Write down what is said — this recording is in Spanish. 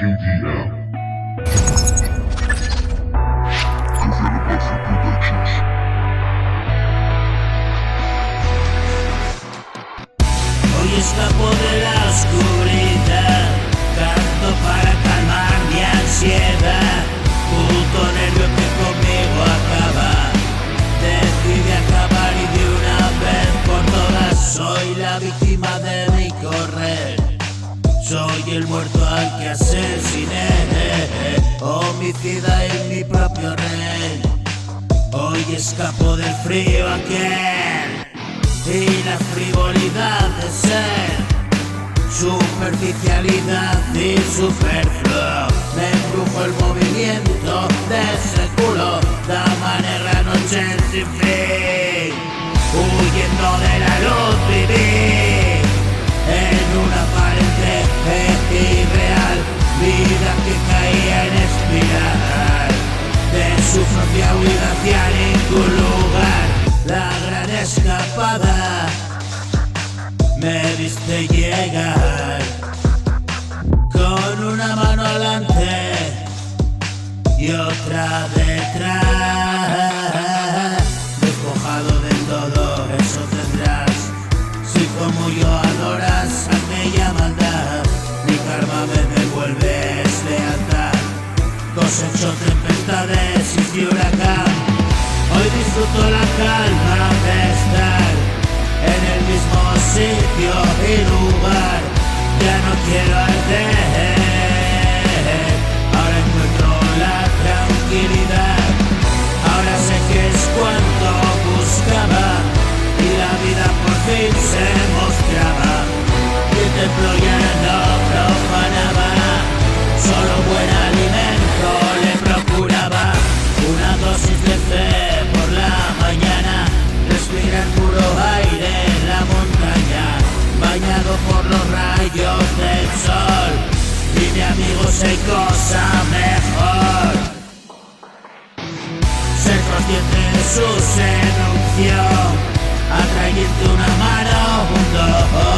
KDM. Coffee Productions. Hoy escapo de la oscuridad, canto para calmar mi ansiedad. Puto nervio que conmigo acaba, decide acabar y de una vez por todas. Soy la víctima de mi correr, soy el muerto al que asesiné, homicida en mi propio rey. Hoy escapo del frío aquel y la frivolidad de ser, superficialidad y superfluo. Me embrujo el movimiento de ese culo, dama negra, noche sin fin. Huyendo de la luz viví en una aparente irreal vida que caía en espiral de su propia huida hacia ningún lugar. La gran escapada me viste llegar con una mano adelante y otra detrás. Despojado de todo eso tendrás, si como yo adoras aquella maldad, mi karma me devuelve lealtad. Cosecho tempestades y huracán, hoy disfruto la calma de estar en el mismo sitio y lugar. Ya no quiero arder, ahora encuentro la tranquilidad. Ahora sé que es cuanto buscaba y la vida por fin se mostraba. Y el templo ya no profanaba, solo buen alimento le procuraba. Una dosis de fe por la mañana, respirar puro aire en la montaña, bañado por los rayos del sol. Dime amigos, hay cosa mejor, ser consciente de su seducción, atrayente una mano, un dos.